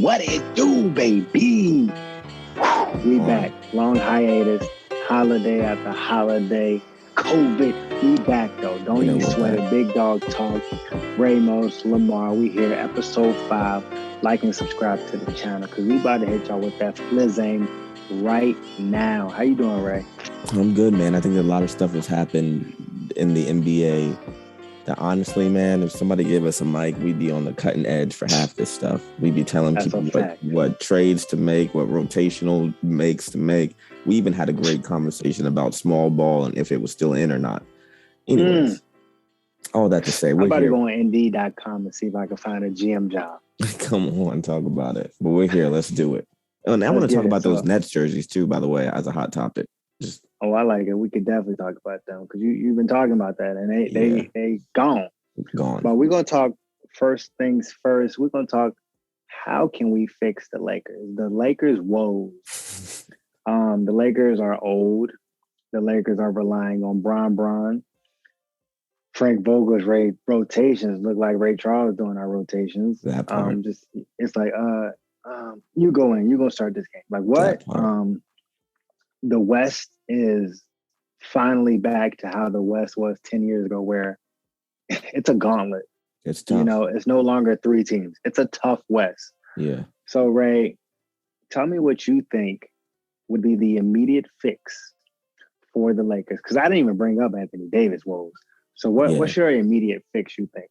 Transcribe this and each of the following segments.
What it do, baby? We back. Long hiatus. Holiday after holiday. COVID. We back, though. Don't even sweat it. Big Dog Talk. Ramos, Lamar. We here. Episode 5. Like and subscribe to the channel because we about to hit y'all with that flizzing right now. How you doing, Ray? I'm good, man. I think a lot of stuff has happened in the NBA that honestly, man, if somebody gave us a mic, we'd be on the cutting edge for half this stuff. We'd be telling people what trades to make, what rotational makes to make. We even had a great conversation about small ball and if it was still in or not. Anyways, all that to say, we're about to go on Indeed.com and see if I can find a GM job. Come on, talk about it. But we're here. Let's do it. And I want to talk about those Nets jerseys too, by the way, as a hot topic. Oh, I like it. We could definitely talk about them because you've been talking about that, and they gone. But we're gonna talk first things first. We're gonna talk how can we fix the Lakers? The Lakers woes. The Lakers are old. The Lakers are relying on Bron. Frank Vogel's rotations look like Ray Charles doing our rotations. That part. It's like you go in, you gonna start this game. Like what? The West is finally back to how the West was 10 years ago, where it's a gauntlet. It's tough. You know, it's no longer 3 teams. It's a tough West. Yeah. So, Ray, tell me what you think would be the immediate fix for the Lakers. Because I didn't even bring up Anthony Davis woes. So what's your immediate fix, you think?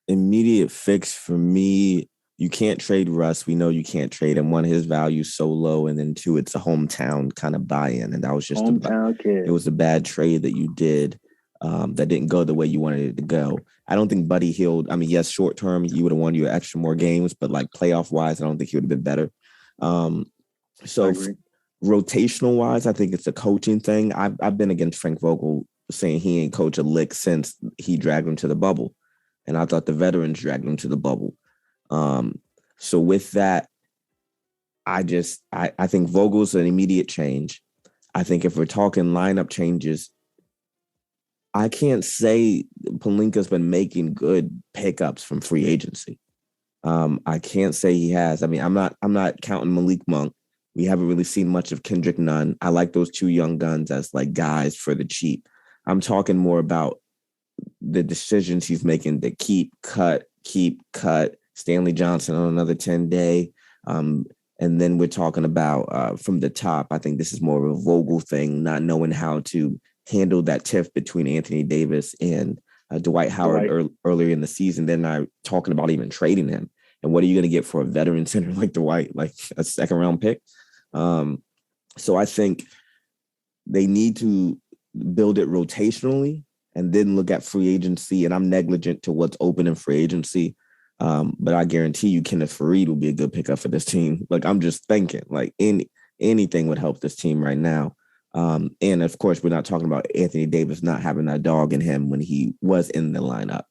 Immediate fix for me, you can't trade Russ. We know you can't trade him. One, his value is so low. And then 2, it's a hometown kind of buy-in. And that was just hometown kid. It was a bad trade that you did that didn't go the way you wanted it to go. I don't think Buddy Hield. I mean, yes, short term, you would have won you extra more games, but like playoff wise, I don't think he would have been better. So rotational wise, I think it's a coaching thing. I've been against Frank Vogel saying he ain't coach a lick since he dragged him to the bubble. And I thought the veterans dragged him to the bubble. So with that, I think Vogel's an immediate change. I think if we're talking lineup changes, I can't say Pelinka's been making good pickups from free agency. I can't say he has. I mean, I'm not counting Malik Monk. We haven't really seen much of Kendrick Nunn. I like those 2 young guns as like guys for the cheap. I'm talking more about the decisions he's making to keep, cut. Stanley Johnson on another 10-day. And then we're talking about from the top, I think this is more of a Vogel thing, not knowing how to handle that tiff between Anthony Davis and Dwight Howard earlier in the season. They're not talking about even trading him. And what are you going to get for a veteran center like Dwight, like a 2nd-round pick? So I think they need to build it rotationally and then look at free agency. And I'm negligent to what's open in free agency. But I guarantee you Kenneth Faried will be a good pickup for this team. Like, I'm just thinking, like, anything would help this team right now. And, of course, we're not talking about Anthony Davis not having that dog in him when he was in the lineup.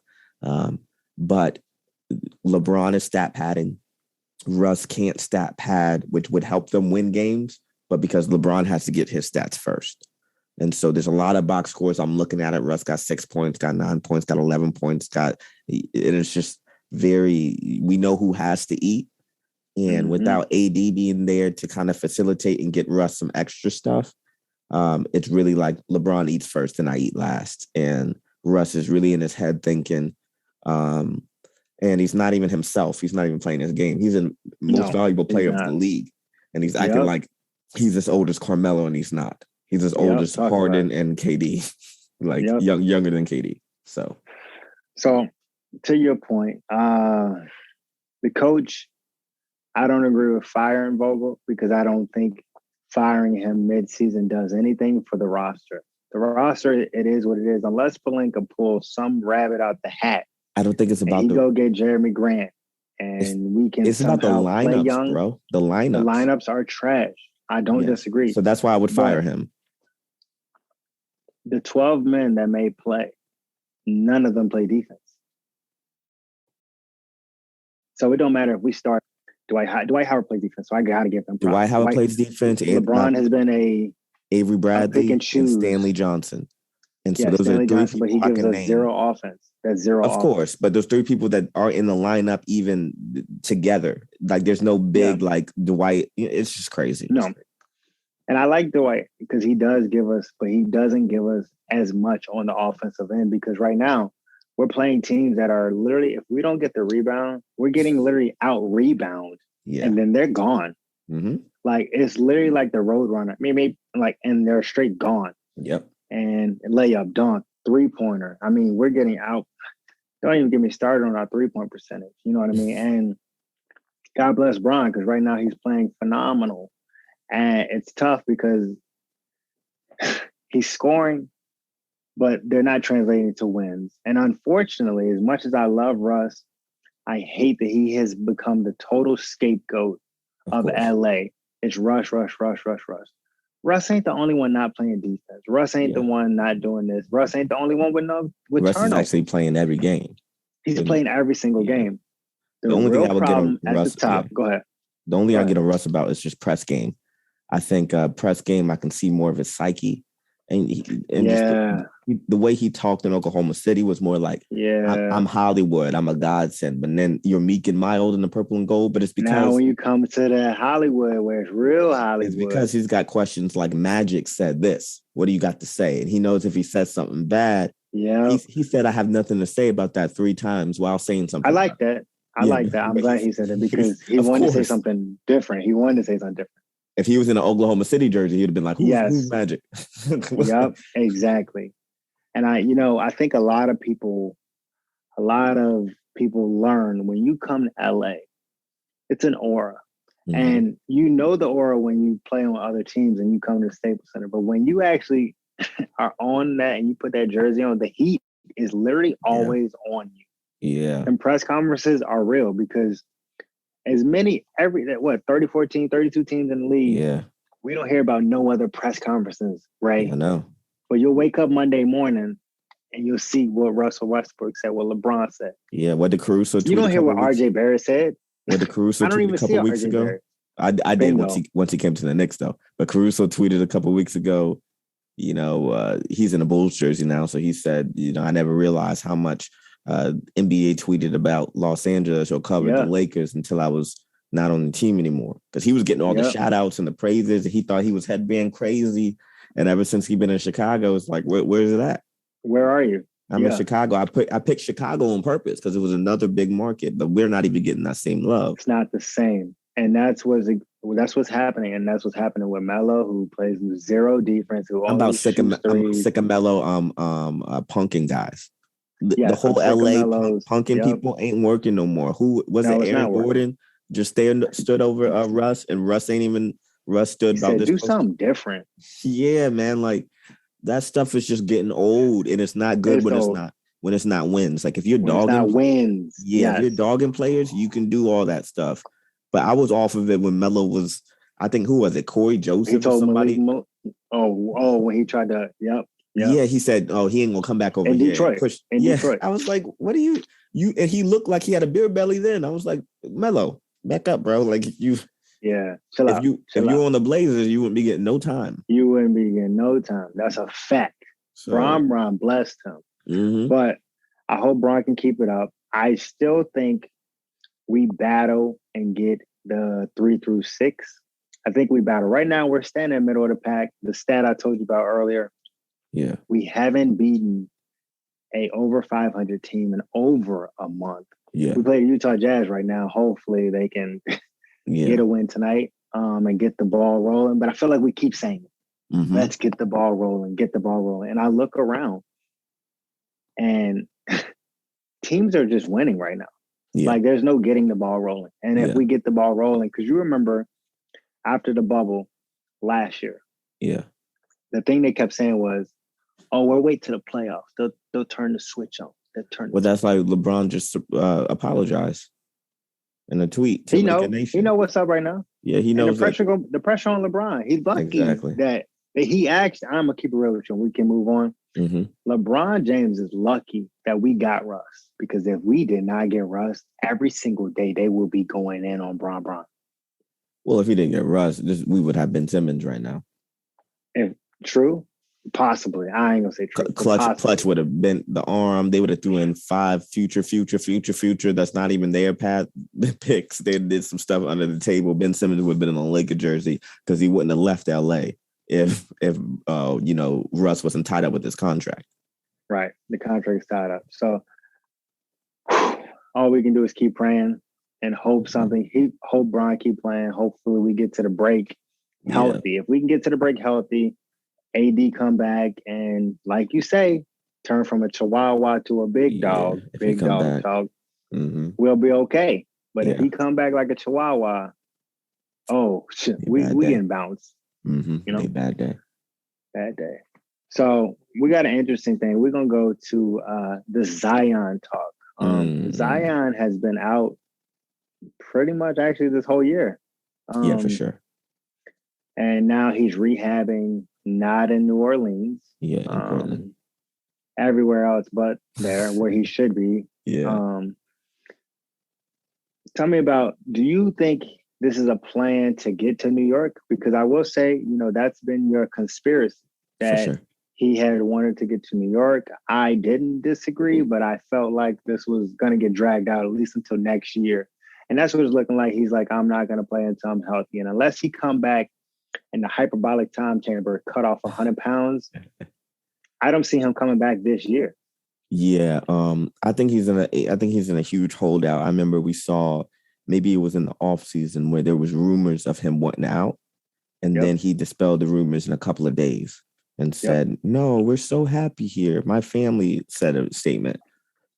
But LeBron is stat padding. Russ can't stat pad, which would help them win games, but because LeBron has to get his stats first. And so there's a lot of box scores I'm looking at it. Russ got 6 points, got 9 points, got 11 points, it's just we know who has to eat. And without AD being there to kind of facilitate and get Russ some extra stuff, it's really like LeBron eats first and I eat last. And Russ is really in his head thinking, and he's not even himself. He's not even playing his game. He's the most valuable player of the league. And he's acting like he's as old as Carmelo, and he's not. He's as old as Harden and KD, younger than KD. So to your point, the coach, I don't agree with firing Vogel because I don't think firing him mid-season does anything for the roster. The roster, it is what it is. Unless Pelinka pulls some rabbit out the hat. I don't think it's about go get Jeremy Grant, and we can. It's about the lineups, bro. The lineups are trash. I don't disagree. So that's why I would fire him. The 12 men that may play, none of them play defense. So it don't matter if we start. Dwight Howard plays defense, so I got to give him props. Dwight Howard plays defense. LeBron has been a Avery Bradley pick and choose. Stanley Johnson. And so those are three Johnson, people but he I gives can us name. zero offense. That's zero Of offense. course, but those three people that are in the lineup even together, like there's no big like Dwight. It's just crazy. No. And I like Dwight because he does give us, but he doesn't give us as much on the offensive end because right now we're playing teams that are literally, if we don't get the rebound, we're getting literally out rebound and then they're gone. Mm-hmm. Like it's literally like the road runner. Maybe like, and they're straight gone. Yep. And layup, dunk, 3-pointer. I mean, we're getting out. Don't even get me started on our 3-point percentage. You know what I mean? And God bless Bron because right now he's playing phenomenal. And it's tough because he's scoring, but they're not translating to wins. And unfortunately, as much as I love Russ, I hate that he has become the total scapegoat of LA. It's rush. Russ ain't the only one not playing defense. Russ ain't the one not doing this. Russ ain't the only one with Russ turnovers. is actually playing every game. He's playing every single game. The only thing I would get on at Russ, the top. Go ahead. The only thing I get on Russ about is just press game. I think press game, I can see more of his psyche. And just the way he talked in Oklahoma City was more like, I'm Hollywood, I'm a godsend. But then you're meek and mild in the purple and gold. But it's because now when you come to the Hollywood, where it's real Hollywood, it's because he's got questions like Magic said this. What do you got to say? And he knows if he says something bad, he said I have nothing to say about that 3 times while saying something. I like that. I like that. I'm glad he said it because he wanted to say something different. He wanted to say something different. If he was in an Oklahoma City jersey, he'd have been like, who's Magic? Yep, exactly. And I think a lot of people learn when you come to LA, it's an aura. Mm-hmm. And you know the aura when you play on other teams and you come to the Staples Center. But when you actually are on that and you put that jersey on, the heat is literally always on you. Yeah. And press conferences are real because as many 34 teams, 32 teams in the league. Yeah. We don't hear about no other press conferences, right? I know. But you'll wake up Monday morning and you'll see what Russell Westbrook said, what LeBron said. Yeah, what the Caruso tweeted. You don't hear what RJ Barrett said. What the Caruso tweeted a couple weeks ago. I did once he came to the Knicks though. But Caruso tweeted a couple weeks ago, he's in a Bulls jersey now. So he said, I never realized how much NBA tweeted about Los Angeles or covered the Lakers until I was not on the team anymore. Because he was getting all the shout outs and the praises. He thought he was headband crazy. And ever since he's been in Chicago, it's like, where's it at? Where are you? I'm in Chicago. I picked Chicago on purpose because it was another big market, but we're not even getting that same love. It's not the same. And that's what's happening. And that's what's happening with Melo, who plays zero defense. I'm sick of Melo punking guys. The whole LA punking people ain't working no more. Who was it? Aaron Gordon just stood over Russ, and Russ stood about this. Do something different. Yeah, man. Like that stuff is just getting old, and it's not good when it's not wins. Like if you're dogging wins, if you're dogging players, you can do all that stuff. But I was off of it when Melo was. I think who was it? Corey Joseph or somebody. When he tried to. Yep. Yeah, he said, he ain't gonna come back over here. Detroit. I was like, what are you? And he looked like he had a beer belly then. I was like, Melo, back up, bro. Like you. Yeah, chill out. If you're on the Blazers, you wouldn't be getting no time. You wouldn't be getting no time. That's a fact. So, Bron blessed him. Mm-hmm. But I hope Bron can keep it up. I still think we battle and get the 3 through 6. I think we battle. Right now, we're standing in the middle of the pack. The stat I told you about earlier. Yeah. We haven't beaten a over 500 team in over a month. Yeah. We play Utah Jazz right now. Hopefully they can get a win tonight and get the ball rolling. But I feel like we keep saying it. Mm-hmm. Let's get the ball rolling, get the ball rolling. And I look around and teams are just winning right now. Yeah. Like there's no getting the ball rolling. And if we get the ball rolling, because you remember after the bubble last year, the thing they kept saying was, we'll wait to the playoffs. They'll turn the switch on. That's like LeBron just apologized in a tweet. He know what's up right now. Yeah, he knows the pressure on LeBron. He's lucky that he asked. I'm gonna keep it real with you. We can move on. Mm-hmm. LeBron James is lucky that we got Russ, because if we did not get Russ, every single day they will be going in on Bron. Well, if he didn't get Russ, we would have Ben Simmons right now. True. Possibly. I ain't gonna say true. Clutch would have been the arm. They would have threw in 5 future. That's not even their path picks. They did some stuff under the table. Ben Simmons would have been in a Laker jersey because he wouldn't have left LA if Russ wasn't tied up with his contract. Right. The contract's tied up. So all we can do is keep praying and hope hope Bron keep playing. Hopefully we get to the break healthy. Yeah. If we can get to the break healthy, AD come back and, like you say, turn from a chihuahua to a big dog. Big dog. Mm-hmm. We'll be okay. But if he come back like a chihuahua, oh shit, we getting bounced. Mm-hmm. Bad day. Bad day. So we got an interesting thing. We're gonna go to the Zion talk. Zion has been out pretty much actually this whole year. For sure. And now he's rehabbing, not in New Orleans. Everywhere else but there, where he should be. Yeah. Tell me about, do you think this is a plan to get to New York? Because I will say, that's been your conspiracy that he had wanted to get to New York. I didn't disagree, but I felt like this was going to get dragged out at least until next year. And that's what it's looking like. He's like, I'm not going to play until I'm healthy. And unless he come back in the hyperbolic time chamber, cut off 100 pounds, I don't see him coming back this year. Yeah, I think he's in a huge holdout. I remember we saw, maybe it was in the off season, where there was rumors of him wanting out, and then he dispelled the rumors in a couple of days and said, "No, we're so happy here." My family said a statement,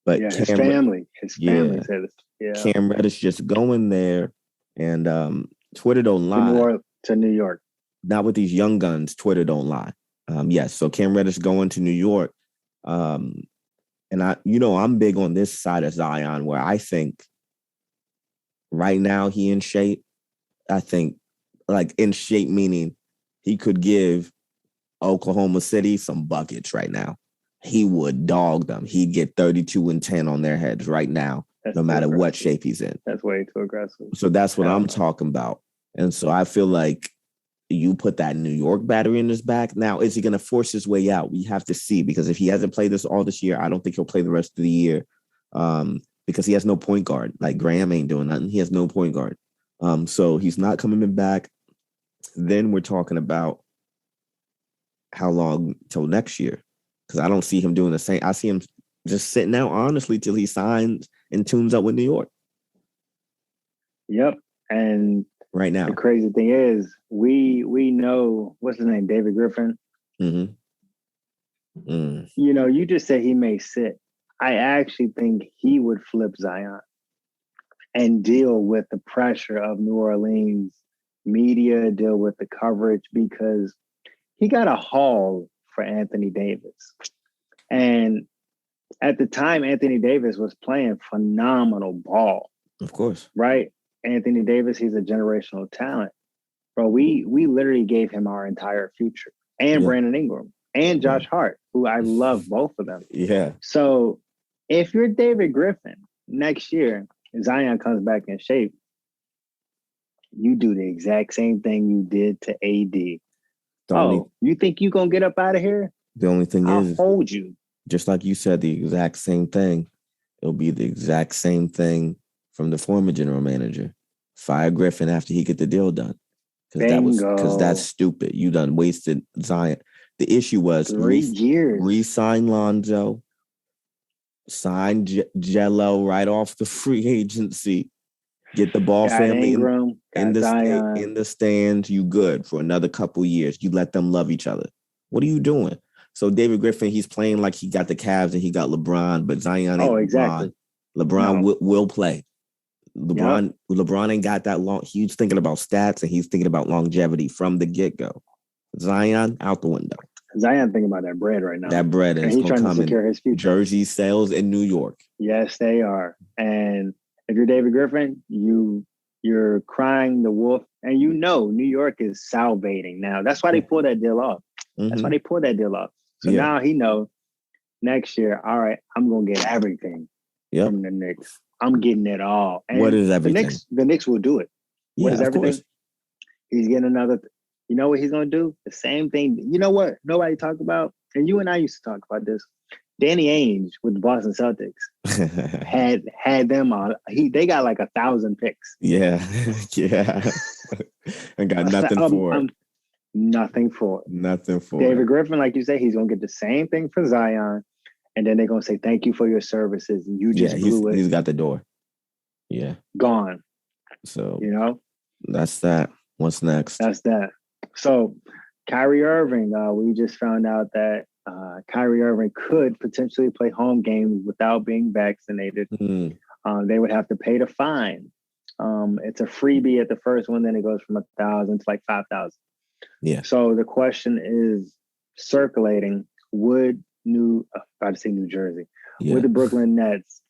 but his family said it. Yeah, Cam Reddish just going there, and Twitter don't lie. To New York. Not with these young guns. Twitter don't lie. So Cam Reddish going to New York. And I'm big on this side of Zion, where I think right now he in shape. I think, like, in shape meaning he could give Oklahoma City some buckets right now. He would dog them. He'd get 32 and 10 on their heads right now, no matter what shape he's in. That's way too aggressive. So that's what I'm talking about. And so I feel like you put that New York battery in his back. Now, is he going to force his way out? We have to see, because if he hasn't played this year, I don't think he'll play the rest of the year, because he has no point guard. Like, Graham ain't doing nothing. He has no point guard. So he's not coming back. Then we're talking about how long till next year, because I don't see him doing the same. I see him just sitting out, honestly, till he signs and tunes up with New York. Yep. And right now, the crazy thing is, we know, what's his name, David Griffin. Mm-hmm. You just said he may sit. I actually think he would flip Zion and deal with the pressure of New Orleans media, deal with the coverage, because he got a haul for Anthony Davis. And at the time, Anthony Davis was playing phenomenal ball. Of course. Right? Anthony Davis, he's a generational talent. Bro, we literally gave him our entire future. And Brandon Ingram and Josh Hart, who I love both of them. Yeah. So if you're David Griffin next year, Zion comes back in shape, you do the exact same thing you did to AD. You think you're going to get up out of here? The only thing I'll hold you. Just like you said, the exact same thing. It'll be the exact same thing from the former general manager. Fire Griffin after he get the deal done. Because that's stupid. You done wasted Zion. The issue was 3 years. Re-sign Lonzo, sign Jello right off the free agency. Get the ball family Ingram, in the stands. You good for another couple years. You let them love each other. What are you doing? So David Griffin, he's playing like he got the Cavs and he got LeBron, but Zion ain't exactly. LeBron will play. LeBron ain't got that long. He's thinking about stats and he's thinking about longevity from the get-go. Zion, out the window. Zion thinking about that bread right now. That bread is going to come secure his future. Jersey sales in New York. Yes, they are. And if you're David Griffin, you're crying the wolf, and New York is salivating now. That's why they pulled that deal off. Mm-hmm. That's why they pulled that deal off. So now he knows next year, all right, I'm going to get everything from the Knicks. I'm getting it all. And what is everything? The Knicks will do it. What is everything? Course. He's getting another. You know what he's gonna do? The same thing. You know what? Nobody talked about, and you and I used to talk about this. Danny Ainge with the Boston Celtics had them on. They got like 1,000 picks. Yeah, yeah. And got nothing for it. Nothing for it. Nothing for David it. Griffin, like you say, he's gonna get the same thing for Zion, and then they're gonna say thank you for your services. You just blew it. He's got the door. Yeah, gone. So that's that. What's next? That's that. So Kyrie Irving, we just found out that Kyrie Irving could potentially play home games without being vaccinated. They would have to pay the fine. It's a freebie at the first one, then it goes from 1,000 to like 5,000. Yeah. So the question is circulating: would New Jersey, would the Brooklyn Nets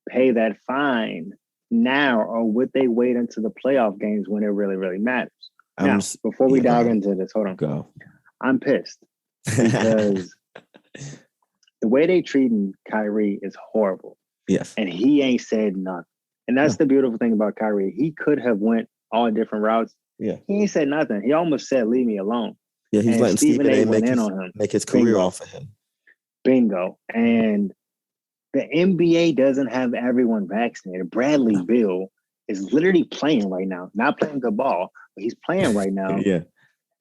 pay that fine now, or would they wait until the playoff games when it really, really matters? Now, before we dive into this, hold on. Go. I'm pissed because the way they treating Kyrie is horrible. Yes. And he ain't said nothing. And that's the beautiful thing about Kyrie. He could have went all different routes. Yeah. He ain't said nothing. He almost said, leave me alone. Yeah, he's letting Stephen A make his career Bingo. off of him. Bingo. And the NBA doesn't have everyone vaccinated. Bradley Beal is literally playing right now. Not playing good ball, but he's playing right now. Yeah.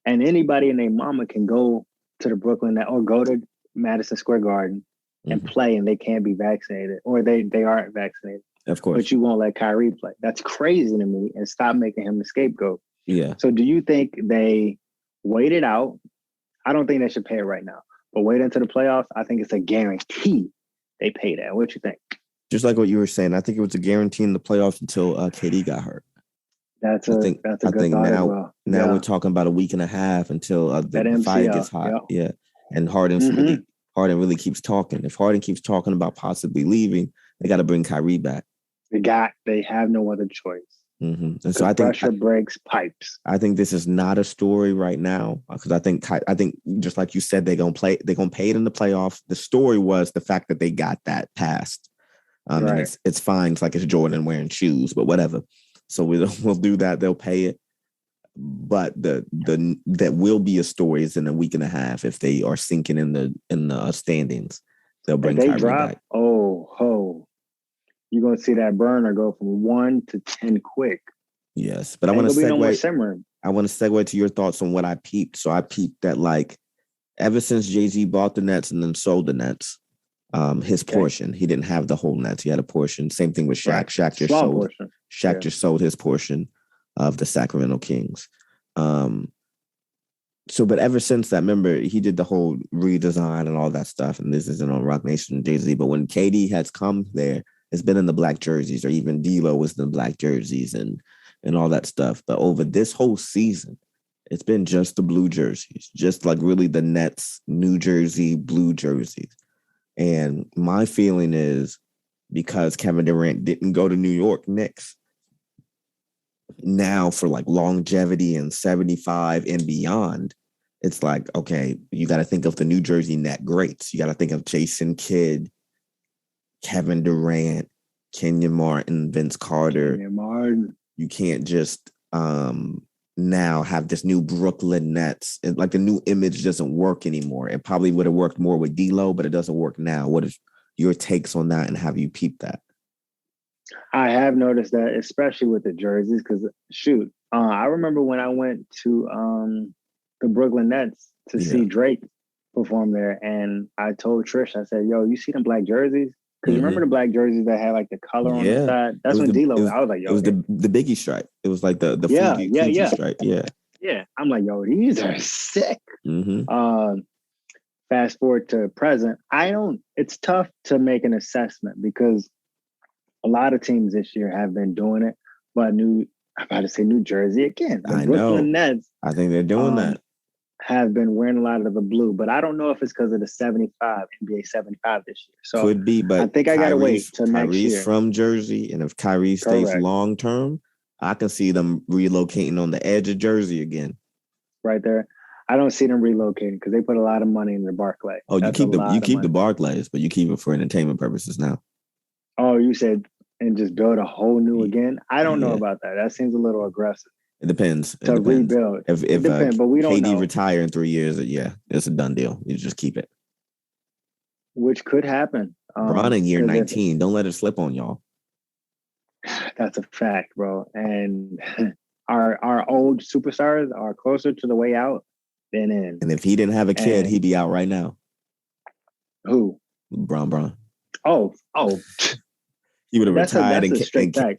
And anybody and their mama can go to the Brooklyn or go to Madison Square Garden and play, and they can't be vaccinated, or they aren't vaccinated. Of course. But you won't let Kyrie play. That's crazy to me, and stop making him the scapegoat. Yeah. So do you think they wait it out? I don't think they should pay it right now, but wait until the playoffs. I think it's a guarantee they pay that. What you think? Just like what you were saying, I think it was a guarantee in the playoffs until KD got hurt. That's a good thought as well. Now we're talking about a week and a half until the fire gets hot. Yeah. And Harden really keeps talking. If Harden keeps talking about possibly leaving, they got to bring Kyrie back. They have no other choice. And so I think pressure breaks pipes. I think this is not a story right now because I think just like you said, they're gonna pay it in the playoffs. The story was the fact that they got that passed. And it's fine. It's like it's Jordan wearing shoes, but whatever. So we'll do that. They'll pay it. But that will be a story is in a week and a half if they are sinking in the standings. They'll bring Kyrie back. You're gonna see that burner go from 1 to 10 quick. Yes, but I want to segue to your thoughts on what I peeped. So I peeped that like ever since Jay-Z bought the Nets and then sold the Nets, his portion, he didn't have the whole Nets. He had a portion. Same thing with Shaq. Right. Shaq just sold his portion of the Sacramento Kings. But ever since that, remember, he did the whole redesign and all that stuff. And this isn't on Rock Nation and Jay-Z. But when KD has come there, it's been in the black jerseys, or even D'Lo was in the black jerseys and all that stuff. But over this whole season, it's been just the blue jerseys, just like really the Nets, New Jersey blue jerseys. And my feeling is because Kevin Durant didn't go to New York Knicks, now for like longevity and 75 and beyond, it's like, okay, you got to think of the New Jersey net greats. You got to think of Jason Kidd, Kevin Durant, Kenyon Martin, Vince Carter. You can't just now have this new Brooklyn Nets. And like the new image doesn't work anymore. It probably would have worked more with D'Lo, but it doesn't work now. What is your takes on that, and have you peeped that? I have noticed that, especially with the jerseys, because I remember when I went to the Brooklyn Nets to see Drake perform there, and I told Trish, I said, "Yo, you see them black jerseys? Because you remember the black jerseys that had like the color on the side? That's when D'Lo. I was like, yo, it was the Biggie stripe. It was like the Fuji stripe. Yeah. I'm like, yo, these are sick. Fast forward to present, it's tough to make an assessment because a lot of teams this year have been doing it, but New Jersey again. The Brooklyn Nets, I think they're doing that. Have been wearing a lot of the blue, but I don't know if it's because of the NBA 75 this year. So could be, but I think I gotta wait till next year. Kyrie's from Jersey, and if Kyrie stays long term, I can see them relocating on the edge of Jersey again. Right there. I don't see them relocating because they put a lot of money in the Barclays. Oh, you keep the Barclays, but you keep it for entertainment purposes now. Oh, you said and just build a whole new again? I don't know about that. That seems a little aggressive. It depends. To rebuild. If depends, but we don't KD know. retire in 3 years, yeah, it's a done deal. You just keep it. Which could happen. Bron in year 19. Don't let it slip on y'all. That's a fact, bro. And our old superstars are closer to the way out than in. And if he didn't have a kid, he'd be out right now. Who? Bron. Oh. He would have retired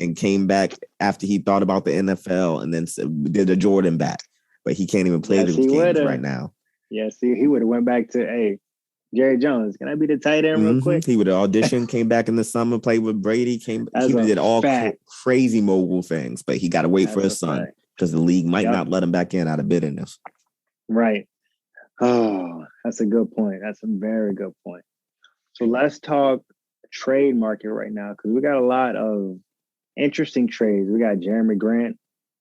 and came back after he thought about the NFL and then did a Jordan back. But he can't even play those games right now. Yeah, see, he would have went back to, Jerry Jones, can I be the tight end real quick? He would have auditioned, came back in the summer, played with Brady, he did all crazy mobile things, but he got to wait for his son because the league might not let him back in out of bitterness. Right. Oh, that's a good point. That's a very good point. So let's talk trade market right now because we got a lot of interesting trades. We got Jeremy Grant.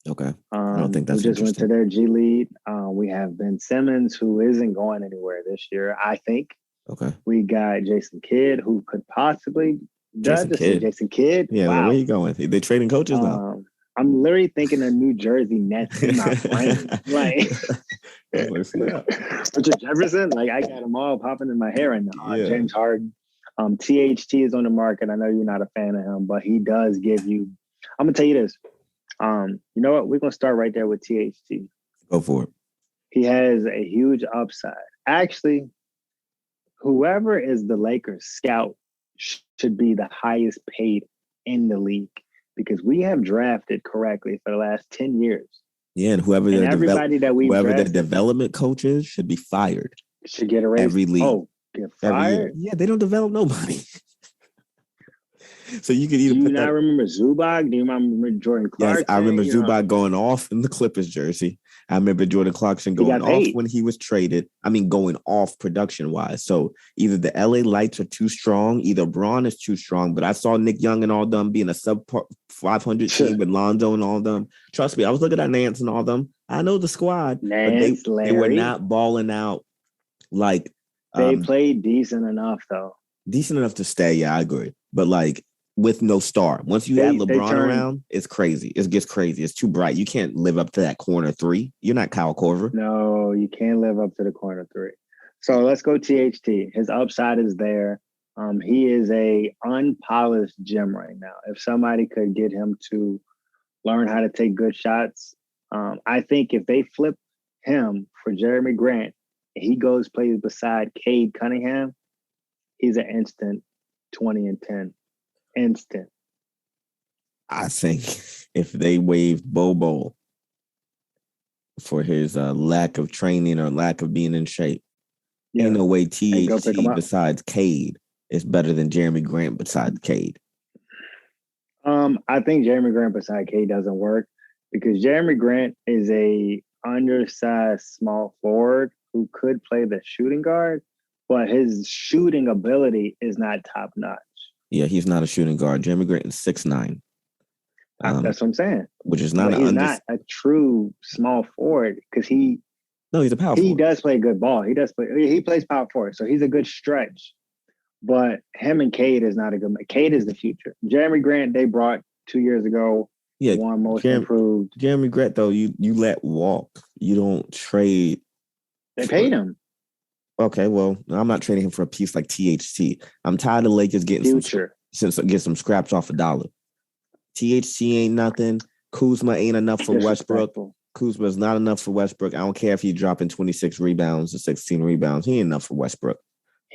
Okay. I don't think that's who just went to their G League. We have Ben Simmons, who isn't going anywhere this year, I think. Okay. We got Jason Kidd, who could possibly Jason Kidd. Yeah, wow. Where are you going? They're trading coaches now. I'm literally thinking of New Jersey Nets in my brain. Like Richard Jefferson, like I got them all popping in my hair right now. James Harden. THT is on the market. I know you're not a fan of him, but he does give you. I'm gonna tell you this. You know what? We're gonna start right there with THT. Go for it. He has a huge upside. Actually, whoever is the Lakers scout should be the highest paid in the league because we have drafted correctly for the last 10 years. Yeah, and whoever the development coach is should be fired. Should get a raise. Every league. Oh, get fired? Yeah, they don't develop nobody. So you could either. Do you not remember Zubac? Do you remember Jordan Clarkson? Yes, I remember Zubac going off in the Clippers jersey. I remember Jordan Clarkson going off when he was traded. I mean, going off production wise. So either the LA Lights are too strong, either Braun is too strong. But I saw Nick Young and all them being a sub 500 team with Lonzo and all them. Trust me, I was looking at Nance and all them. I know the squad, Nance, but they were not balling out like. They played decent enough though. Decent enough to stay. Yeah, I agree. But like. With no star. Once you add LeBron around, it's crazy. It gets crazy. It's too bright. You can't live up to that corner three. You're not Kyle Korver. No, you can't live up to the corner three. So let's go THT. His upside is there. He is a unpolished gem right now. If somebody could get him to learn how to take good shots, I think if they flip him for Jeremy Grant, and he plays beside Cade Cunningham, he's an instant 20 and 10. Instant. I think if they waived Bobo for his lack of training or lack of being in shape, ain't no way THT besides Cade is better than Jeremy Grant besides Cade. I think Jeremy Grant beside Cade doesn't work because Jeremy Grant is a undersized small forward who could play the shooting guard, but his shooting ability is not top notch. Yeah, he's not a shooting guard. Jeremy Grant is 6'9". That's what I'm saying. Which is not not a true small forward because he's a power forward. He does play good ball. He plays power forward, so he's a good stretch. But him and Cade is not a good. Cade is the future. Jeremy Grant they brought 2 years ago. Yeah, one most improved. Jeremy Grant though, you let walk. You don't trade. They paid him. Okay, well, I'm not trading him for a piece like THT. I'm tired of Lakers getting some scraps off $1. THT ain't nothing. Kuzma ain't enough for Westbrook. Kuzma is not enough for Westbrook. I don't care if he's dropping 26 rebounds or 16 rebounds. He ain't enough for Westbrook.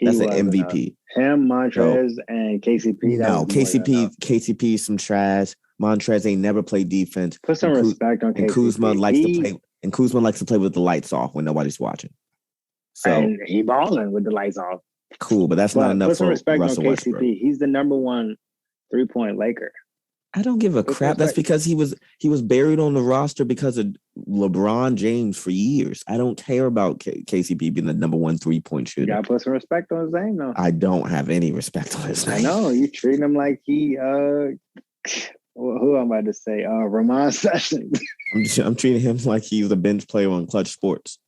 That's an MVP. Him, Montrez, and KCP. No, KCP is some trash. Montrez ain't never played defense. Put some respect on KCP. And Kuzma likes to play with the lights off when nobody's watching. So and he balling with the lights off. Cool, but that's not enough for Russell Westbrook. He's the number one 3-point Laker. I don't give a crap. That's because he was buried on the roster because of LeBron James for years. I don't care about KCP being the number one 3-point shooter. You gotta put some respect on his name, though. I don't have any respect on his name. I know you treat him like he who I'm about to say Ramon Sessions. I'm treating him like he's a bench player on Clutch Sports.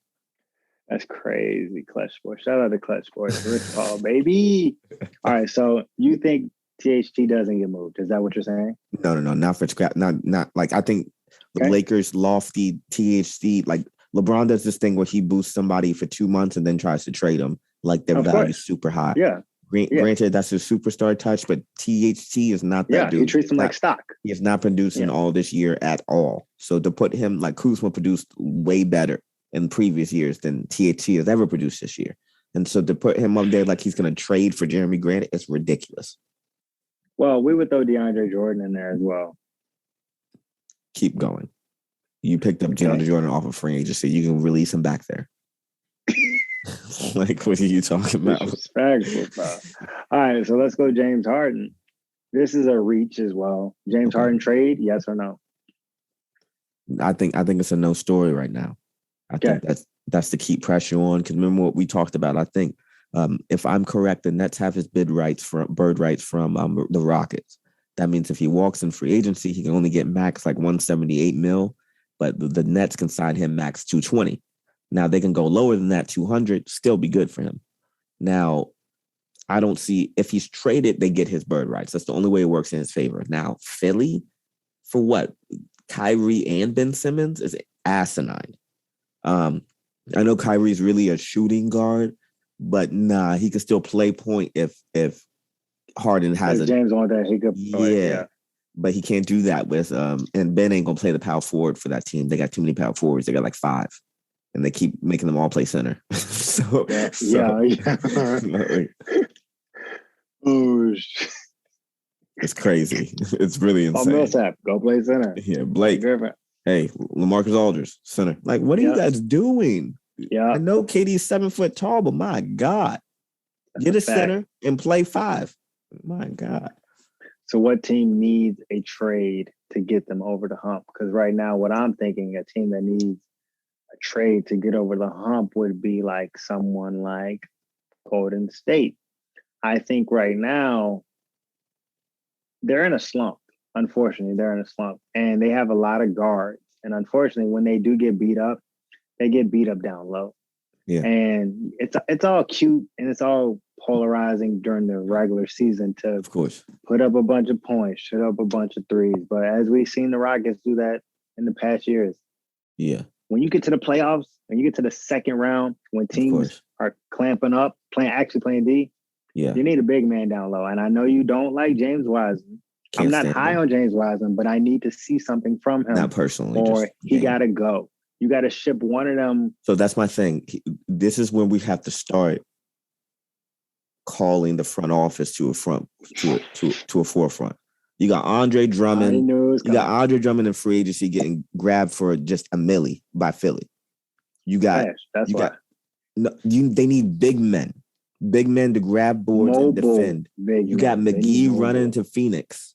That's crazy, Clutch Sports. Shout out to Clutch Sports. Rich Paul, baby. All right, so you think THT doesn't get moved? Is that what you're saying? No, not for scrap. Not like I think the Lakers lofty THC. Like LeBron does this thing where he boosts somebody for 2 months and then tries to trade them. Like their value is super high. Yeah. Granted, that's his superstar touch, but THC is not that dude. He treats him like stock. He is not producing all this year at all. So to put him, like Kuzma produced way better in previous years than THC has ever produced this year. And so to put him up there like he's going to trade for Jeremy Grant, it's ridiculous. Well, we would throw DeAndre Jordan in there as well. Keep going. You picked up DeAndre Jordan off of free agency. You can release him back there. Like, what are you talking about? Disrespectful, bro. All right, so let's go James Harden. This is a reach as well. James Harden trade, yes or no? I think it's a no story right now. I think that's to keep pressure on. Because remember what we talked about. I think if I'm correct, the Nets have his bird rights from the Rockets. That means if he walks in free agency, he can only get max like $178 million, but the Nets can sign him max $220. Now they can go lower than that, $200, still be good for him. Now, I don't see if he's traded, they get his bird rights. That's the only way it works in his favor. Now, Philly, for what? Kyrie and Ben Simmons is asinine. I know Kyrie's really a shooting guard, but nah, he can still play point if Harden has a James on that he could play, but he can't do that with and Ben ain't gonna play the power forward for that team. They got too many power forwards. They got like 5, and they keep making them all play center. It's crazy. It's really insane. Millsap, go play center. Yeah, Blake. Hey, LaMarcus Aldridge, center. Like, what are you guys doing? Yeah, I know KD's 7 foot tall, but my God, get a center and play 5. My God. So what team needs a trade to get them over the hump? Because right now, what I'm thinking, a team that needs a trade to get over the hump would be like someone like Golden State. I think right now, they're in a slump. Unfortunately, they're in a slump. And they have a lot of guards. And unfortunately, when they do get beat up, they get beat up down low. Yeah. And it's all cute and it's all polarizing during the regular season to, of course, put up a bunch of points, shoot up a bunch of threes. But as we've seen the Rockets do that in the past years, when you get to the playoffs, when you get to the second round, when teams are clamping up, playing D, you need a big man down low. And I know you don't like James Wiseman. I'm not high on James Wiseman, but I need to see something from him. Not personally, or he got to go. You got to ship one of them. So that's my thing. This is when we have to start calling the front office to a forefront. You got Andre Drummond. You got Andre Drummond in free agency getting grabbed for just $1 million by Philly. You got they need big men to grab boards and defend. You got McGee running to Phoenix.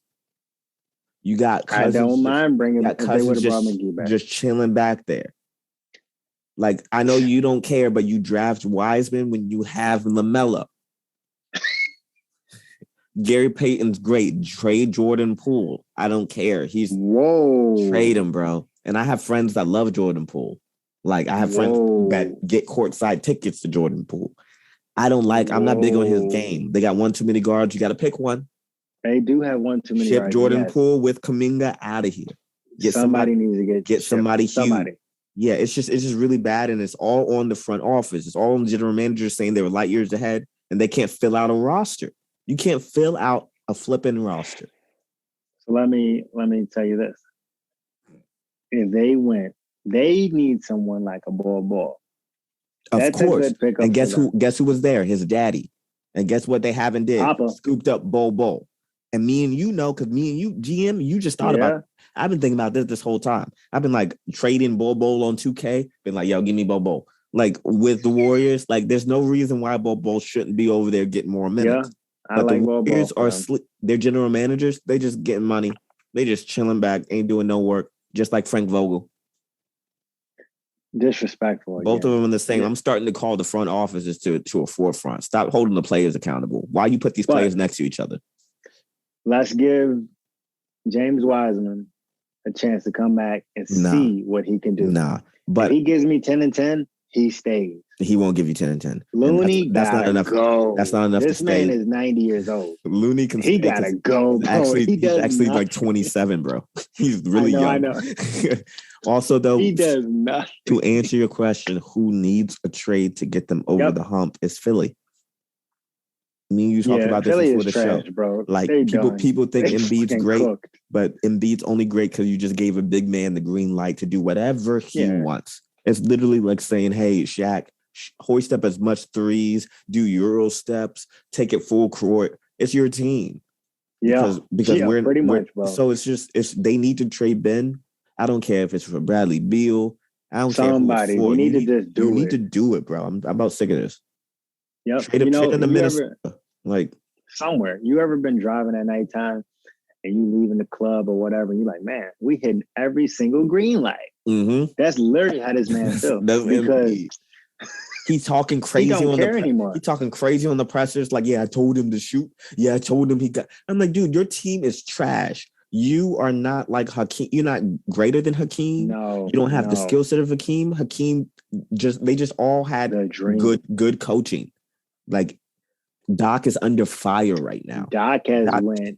You got Cousins. I don't mind bringing Cousins McGee back. Just chilling back there. Like, I know you don't care, but you draft Wiseman when you have LaMelo. Gary Payton's great. Trade Jordan Poole. I don't care. Trade him, bro. And I have friends that love Jordan Poole. Like, I have friends that get courtside tickets to Jordan Poole. I'm not big on his game. They got one too many guards. You got to pick one. They do have one too many. Ship Jordan Poole with Kuminga out of here. Somebody needs to get somebody huge. Yeah, it's just really bad, and it's all on the front office. It's all on the general managers saying they were light years ahead, and they can't fill out a roster. You can't fill out a flipping roster. So let me tell you this: if they win, they need someone like a Ball. Of course. And guess who was there? His daddy. And guess what they haven't did? Papa. Scooped up Bol. And me and you know, because me and you, GM, you just thought about it. I've been thinking about this whole time. I've been like trading Bol on 2K. Been like, yo, give me Bol. Like with the Warriors, like there's no reason why Bol shouldn't be over there getting more minutes. Yeah, but like the Warriors are their general managers. They just getting money. They just chilling back, ain't doing no work. Just like Frank Vogel. Disrespectful. Again. Both of them are the same. Yeah. I'm starting to call the front offices to a forefront. Stop holding the players accountable. Why you put these players next to each other? Let's give James Wiseman a chance to come back and see what he can do. But if he gives me 10 and 10, he stays. He won't give you 10 and 10. Looney that's not enough. Go. That's not enough this to stay. This man is 90 years old. Looney can He gotta go, bro. He's actually like 27, bro. He's really young. I know. Also, though, he does nothing. To answer your question, who needs a trade to get them over the hump is Philly. Me and you talked about this before the show, bro. Like people think Embiid's great, but Embiid's only great because you just gave a big man the green light to do whatever he wants. It's literally like saying, "Hey, Shaq, hoist up as much threes, do Euro steps, take it full court. It's your team." Because we're pretty much, bro. So they need to trade Ben. I don't care if it's for Bradley Beal. I don't care who it's for. You need to do it, bro. I'm about sick of this. Yep. Trade in the Minnesota. Like somewhere. You ever been driving at nighttime and you leaving the club or whatever, and you're like, man, we hitting every single green light. Mm-hmm. That's literally how this man feels. Because he's talking crazy anymore. He's talking crazy on the pressers. Like, yeah, I told him to shoot. Yeah, I told him he got. I'm like, dude, your team is trash. You are not like Hakeem. You're not greater than Hakeem. No, you don't have the skill set of Hakeem. They just all had good coaching. Like Doc is under fire right now. Doc went.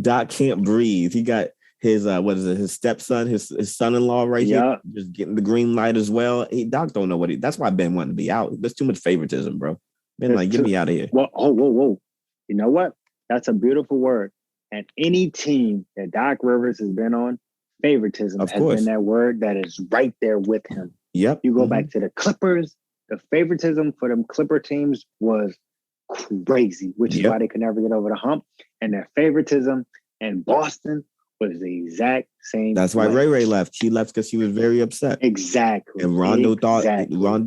Doc can't breathe. He got his his stepson, his son-in-law right here, just getting the green light as well. Doc don't know that's why Ben wanted to be out. There's too much favoritism, bro. Ben, get me out of here. Well, whoa. You know what? That's a beautiful word. And any team that Doc Rivers has been on, favoritism has been that word that is right there with him. Yep. You go back to the Clippers, the favoritism for them Clipper teams was crazy, which is why they could never get over the hump. And their favoritism in Boston was the exact same. That's why Ray left. He left because he was very upset. Exactly. And Rondo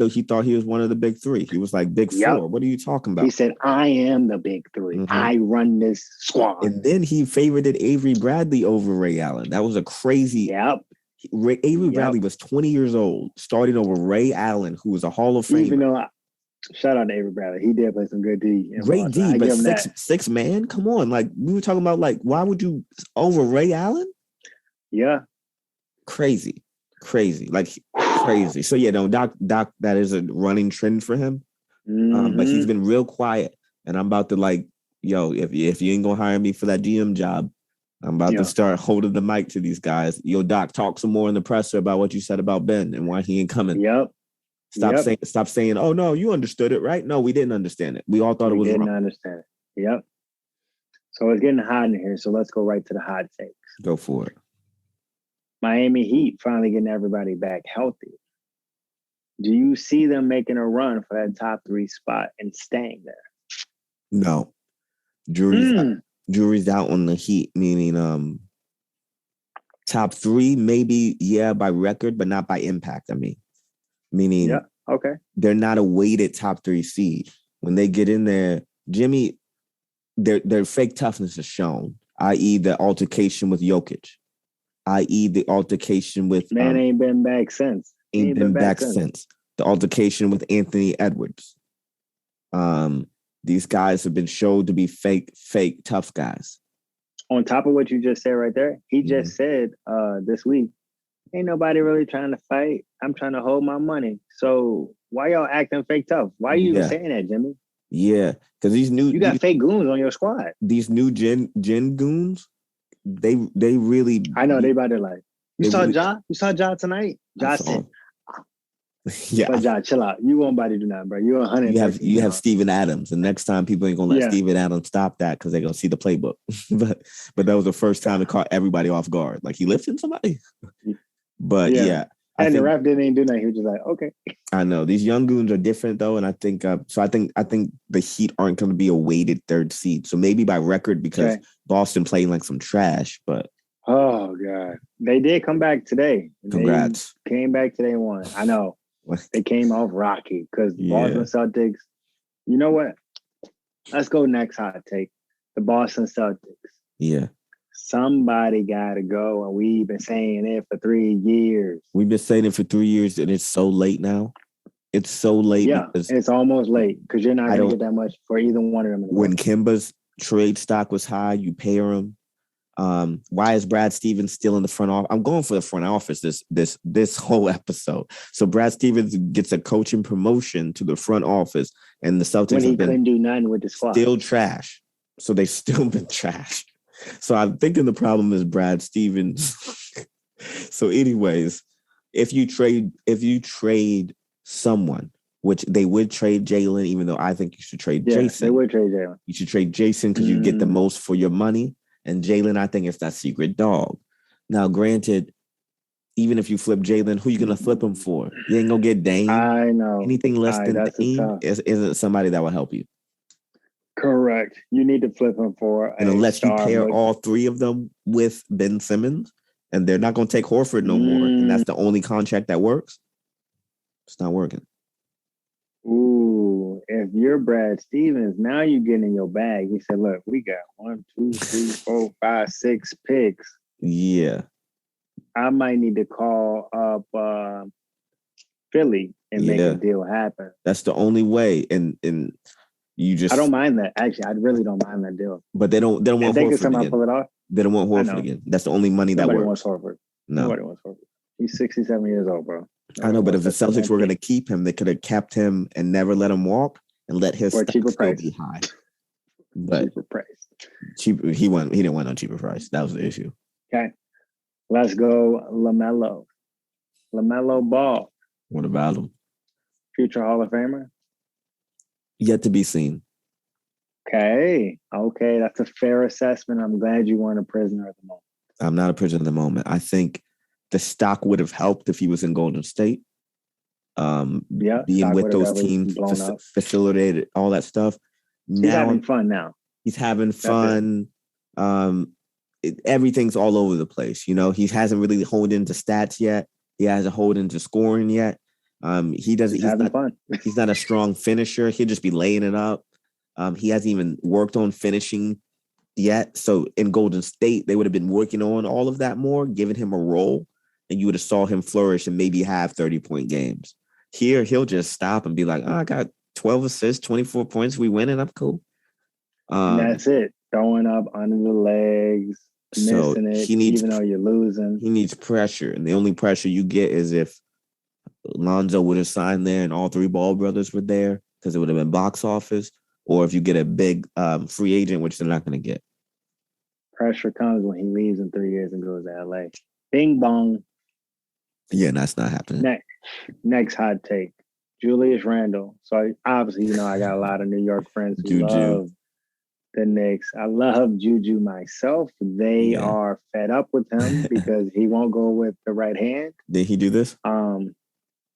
he thought he was one of the big three. He was like, big four. What are you talking about? He said, I am the big three. Mm-hmm. I run this squad. And then he favorited Avery Bradley over Ray Allen. That was a crazy. Yep. Avery Bradley was 20 years old, starting over Ray Allen, who was a Hall of Famer. Even though shout out to Avery Bradley. He did play some good D. Great D, but six man? Come on. Like, we were talking about, like, why would you over Ray Allen? Yeah. Crazy. Like, crazy. So, yeah, no, Doc, that is a running trend for him. Mm-hmm. But he's been real quiet. And I'm about to, like, yo, if you ain't going to hire me for that GM job, I'm about to start holding the mic to these guys. Yo, Doc, talk some more in the presser about what you said about Ben and why he ain't coming. Yep. Stop saying, oh, no, you understood it, right? No, we didn't understand it. We all thought it was wrong. We didn't understand it. Yep. So it's getting hot in here. So let's go right to the hot takes. Go for it. Miami Heat finally getting everybody back healthy. Do you see them making a run for that top 3 spot and staying there? No. Jury's out on the Heat, meaning top 3, maybe, by record, but not by impact. I mean. Meaning, they're not a weighted top 3 seed. When they get in there, Jimmy, their fake toughness is shown, i.e. the altercation with Jokic, i.e. the altercation with... Man ain't been back since. Ain't been back since. The altercation with Anthony Edwards. These guys have been showed to be fake tough guys. On top of what you just said right there, he just said this week, ain't nobody really trying to fight. I'm trying to hold my money. So why y'all acting fake tough? Why are you even saying that, Jimmy? Yeah, because you got fake goons on your squad. These new gen goons, they really. I know they about to like. You saw Ja tonight. Ja said, yeah, but Ja, chill out. You won't about to do nothing, bro. You're 100. You have Steven Adams, and next time people ain't gonna let Steven Adams stop that because they're gonna see the playbook. but that was the first time it caught everybody off guard. Like, he lifting somebody. But and the ref didn't even do nothing. He was just like, okay. I know these young goons are different though, and I think I think the Heat aren't going to be a weighted 3rd seed. So maybe by record because Boston playing like some trash. But oh god, they did come back today. Congrats! They came back today and won. I know they came off rocky because Boston Celtics. You know what? Let's go next hot take. The Boston Celtics. Yeah. Somebody got to go, and we've been saying it for 3 years. We've been saying it for 3 years, and it's so late now. It's so late. Yeah, it's almost late because you're not going to get that much for either one of them. When Kemba's trade stock was high, you pay him. Why is Brad Stevens still in the front office? I'm going for the front office this whole episode. So Brad Stevens gets a coaching promotion to the front office, and the Celtics when he couldn't do nothing with the squad. Still trash. So they've still been trash. So I'm thinking the problem is Brad Stevens. So, anyways, if you trade someone, which they would trade Jalen, even though I think you should trade Jason. They would trade Jalen. You should trade Jason because you get the most for your money. And Jalen, I think, is that secret dog. Now, granted, even if you flip Jalen, who you going to flip him for? You ain't going to get Dame. I know. Anything less than Dame isn't somebody that will help you. Correct. You need to flip him for and unless you pair all three of them with Ben Simmons, and they're not going to take Horford no more, and that's the only contract that works, it's not working. Ooh, if you're Brad Stevens, now you get in your bag. You said, look, we got 1, 2, 3, 4, 5, 6 picks. Yeah. I might need to call up Philly and make a deal happen. That's the only way. And you just I don't mind that. Actually, I really don't mind that deal. But they don't want Horford again. Pull it off. They don't want Horford again. That's the only money that works. Nobody wants Horford. No. Nobody wants Horford. He's 67 years old, bro. I know, but if the Celtics were going to keep him, they could have kept him and never let him walk and let his stock still be high. But cheaper price. Cheaper. He didn't want no cheaper price. That was the issue. Okay, let's go LaMelo. LaMelo Ball. What about him? Future Hall of Famer. Yet to be seen. Okay, that's a fair assessment. I'm glad you weren't a prisoner at the moment. I'm not a prisoner at the moment. I think the stock would have helped if he was in Golden State. Being with those teams, facilitated all that stuff. He's having fun now. He's having fun. Everything's all over the place. You know, he hasn't really honed into stats yet. He hasn't honed into scoring yet. He's having fun. He's not a strong finisher. He'll just be laying it up. He hasn't even worked on finishing yet. So in Golden State, they would have been working on all of that more, giving him a role, and you would have saw him flourish and maybe have 30-point games. Here, he'll just stop and be like, I got 12 assists, 24 points. We winning. I'm cool. And that's it. Throwing up under the legs, missing it, even though you're losing. He needs pressure. And the only pressure you get is if Lonzo would have signed there and all three Ball brothers were there, because it would have been box office, or if you get a big free agent, which they're not going to get. Pressure comes when he leaves in 3 years and goes to LA. Bing bong. Yeah, that's not happening. Next hot take. Julius Randle. So obviously, I got a lot of New York friends who love the Knicks. I love Juju myself. They are fed up with him because he won't go with the right hand. Did he do this?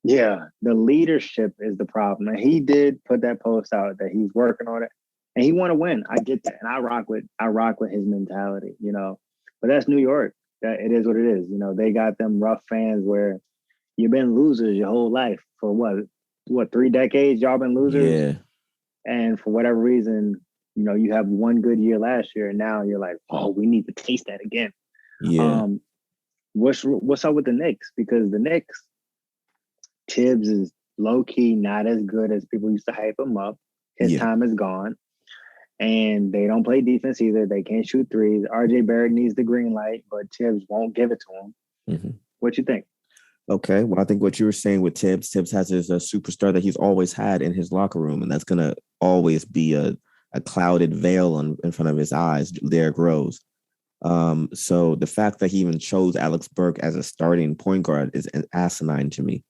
Yeah, the leadership is the problem. And he did put that post out that he's working on it, and he want to win. I get that, and I rock with his mentality, But that's New York. That it is what it is. They got them rough fans where you've been losers your whole life for what 3 decades? Y'all been losers, yeah. And for whatever reason, you have one good year last year, and now you're like, oh, we need to taste that again. Yeah. What's up with the Knicks? Because the Knicks, Tibbs is low key not as good as people used to hype him up. His time is gone. And they don't play defense either. They can't shoot threes. RJ Barrett needs the green light, but Tibbs won't give it to him. Mm-hmm. What you think? Okay. Well, I think what you were saying with Tibbs has his superstar that he's always had in his locker room, and that's going to always be a clouded veil in front of his eyes. Derrick Rose. So the fact that he even chose Alex Burke as a starting point guard is asinine to me.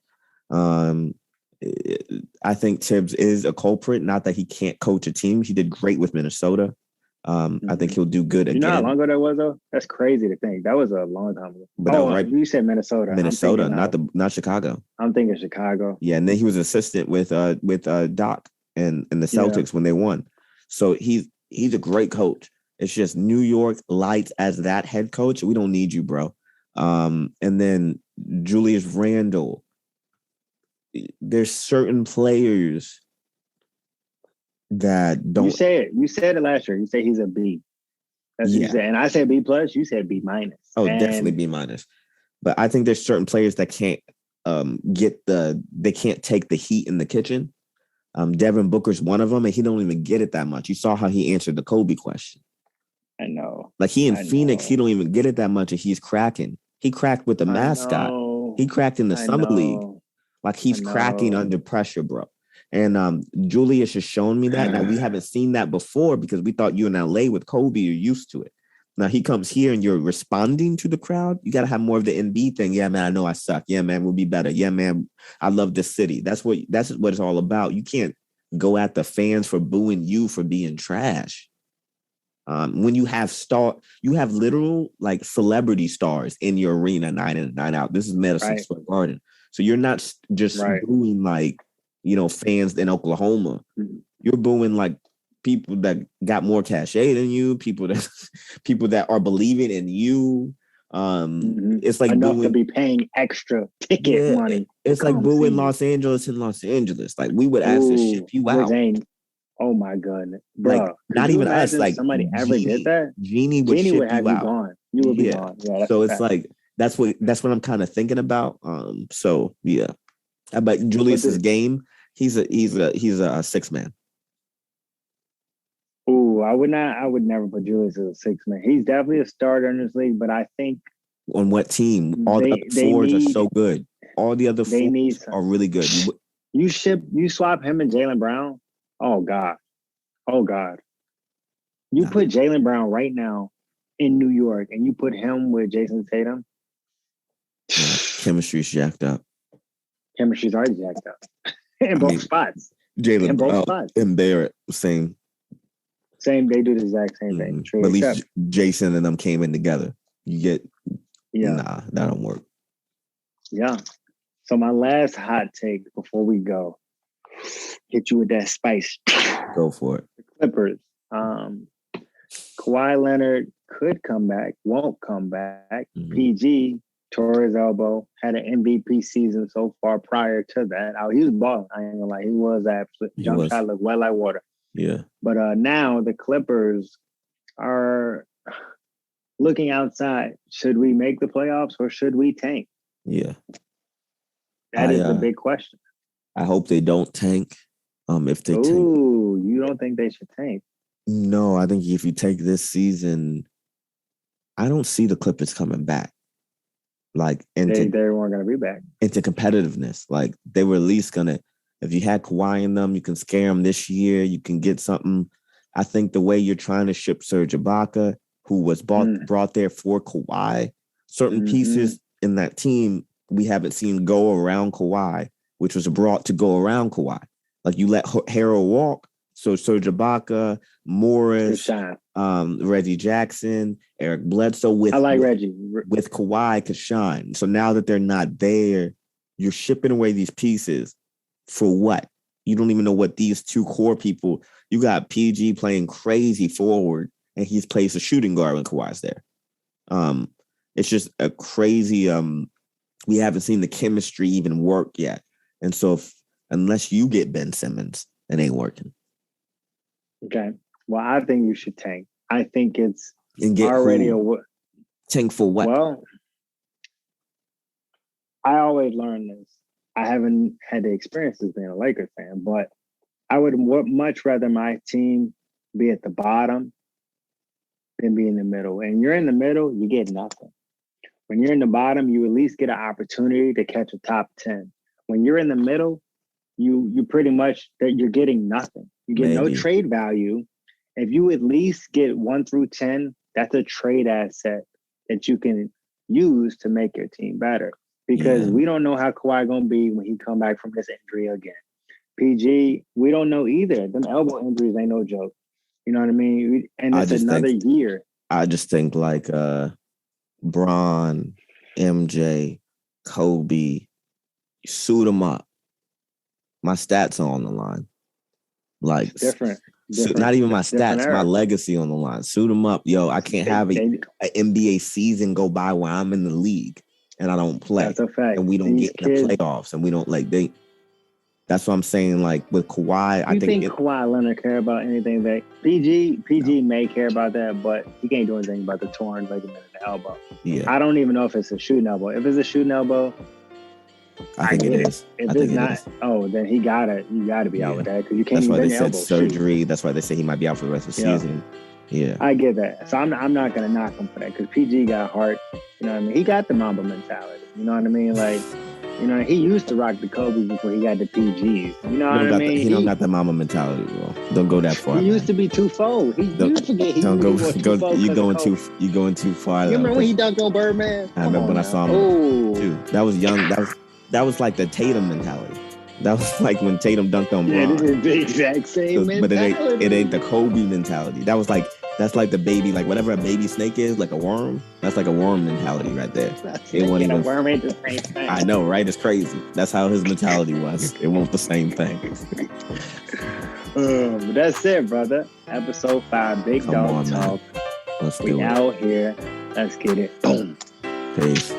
I think Tibbs is a culprit. Not that he can't coach a team. He did great with Minnesota. I think he'll do good again. You know how long ago that was, though? That's crazy to think. That was a long time ago. But right. You said Minnesota. Minnesota, not Chicago. I'm thinking Chicago. Yeah, and then he was assistant with Doc and the Celtics when they won. So he's a great coach. It's just New York Lights as that head coach. We don't need you, bro. And then Julius Randle. There's certain players that don't. You said it last year. You say he's a B. That's what you said. And I said B plus. You said B minus. Oh, definitely B minus. But I think there's certain players that can't they can't take the heat in the kitchen. Devin Booker's one of them, and he don't even get it that much. You saw how he answered the Kobe question. I know. Like he in Phoenix, he don't even get it that much, and he's cracking. He cracked with the mascot. He cracked in the summer league. Like he's cracking under pressure, bro. And Julius has shown me that. Now we haven't seen that before because we thought you in LA with Kobe, you're used to it. Now he comes here and you're responding to the crowd. You got to have more of the NB thing. Yeah, man, I know I suck. Yeah, man, we'll be better. Yeah, man, I love this city. That's what it's all about. You can't go at the fans for booing you for being trash. When you have literal like celebrity stars in your arena night in and night out. This is Madison Square Garden. So you're not just booing like, fans in Oklahoma. You're booing like people that got more cachet than you, people that are believing in you. It's like enough to be paying extra ticket money. It's like booing Los Angeles in Los Angeles. Like we would ask to ship you out. Oh my goodness, bro! Like not even us. Like somebody ever did that. Genie would ship have you out. Gone. You would be gone. Yeah, so it's like that's what I'm kind of thinking about. So yeah, about Julius's game. He's a 6-man. Ooh, I would never put Julius as a 6-man. He's definitely a starter in this league, but I think on what team? All the other fours are so good. All the other fours are really good. You swap him and Jaylen Brown. Oh God. You put Jaylen Brown right now in New York and you put him with Jason Tatum. Chemistry's jacked up. Chemistry's already jacked up. In both spots. Jaylen Brown and Barrett, same. They do the exact same thing. But at least Jason and them came in together. You get, nah, that don't work. Yeah. So my last hot take before we go, hit you with that spice. Go for it. The Clippers. Kawhi Leonard could come back, won't come back. PG tore his elbow, had an MVP season so far prior to that. He was balling. I ain't gonna lie. He was absolute. Jump shot looked wet like water. Yeah. But now the Clippers are looking outside. Should we make the playoffs or should we tank? Yeah. That is the big question. I hope they don't tank. If they tank. Ooh, you don't think they should tank? No, I think if you take this season, I don't see the Clippers coming back. Like they weren't gonna be back. Into competitiveness. Like they were at least gonna, if you had Kawhi in them, you can scare them this year. You can get something. I think the way you're trying to ship Serge Ibaka, who was brought there for Kawhi, certain pieces in that team we haven't seen go around Kawhi, which was brought to go around Kawhi. Like you let Harrell walk, so Serge Ibaka, Morris, Reggie Jackson, Eric Bledsoe Reggie with Kawhi could shine. So now that they're not there, you're shipping away these pieces for what? You don't even know what these two core people. You got PG playing crazy forward, and he's plays a shooting guard when Kawhi's there. It's just a crazy. We haven't seen the chemistry even work yet, and so unless you get Ben Simmons, it ain't working. Okay. Well, I think you should tank. I think it's already tank for what? Well, I always learn this. I haven't had the experience as being a Lakers fan, but I would much rather my team be at the bottom than be in the middle. And you're in the middle, you get nothing. When you're in the bottom, you at least get an opportunity to catch a top 10. When you're in the middle, you pretty much that you're getting nothing. You get no trade value. If you at least get 1 through 10, that's a trade asset that you can use to make your team better. Because we don't know how Kawhi gonna be when he come back from this injury again. PG, we don't know either. Them elbow injuries ain't no joke. You know what I mean? And it's another year. I just think like Bron, MJ, Kobe, suit them up. My stats are on the line. Like different. Not even my stats, my legacy on the line. Suit them up, yo. I can't have an NBA season go by where I'm in the league and I don't play. That's a fact. And we don't get in the playoffs, and we don't That's what I'm saying. Like with Kawhi, I think Kawhi Leonard care about anything that PG may care about that, but he can't do anything about the torn ligament in the elbow. Yeah, I don't even know if it's a shooting elbow. If it's a shooting elbow, I think it is. If it's not, then you gotta be out with that because you can't. That's even why they said elbow surgery. That's why they say he might be out for the rest of the season. Yeah, I get that. So I'm not gonna knock him for that because PG got heart. You know what I mean? He got the Mamba mentality. You know what I mean? Like, you know, he used to rock the Kobe before he got the PGs. You know what I mean? He don't got the Mamba mentality, bro. Don't go that far. He used to be too-fold. You forget he don't really go. was too-fold. You going too far. You remember when he dunked on Birdman? I remember when I saw him too. That was young. That was like the Tatum mentality. That was like when Tatum dunked on Bron. This is the exact same mentality. But it ain't the Kobe mentality. That's like the baby, like whatever a baby snake is, like a worm. That's like a worm mentality right there. It wasn't even a worm ain't the same thing. I know, right? It's crazy. That's how his mentality was. It wasn't the same thing. But that's it, brother. Episode 5, Big Dog Talk. Let's do it. We out here. Let's get it. Boom. Peace.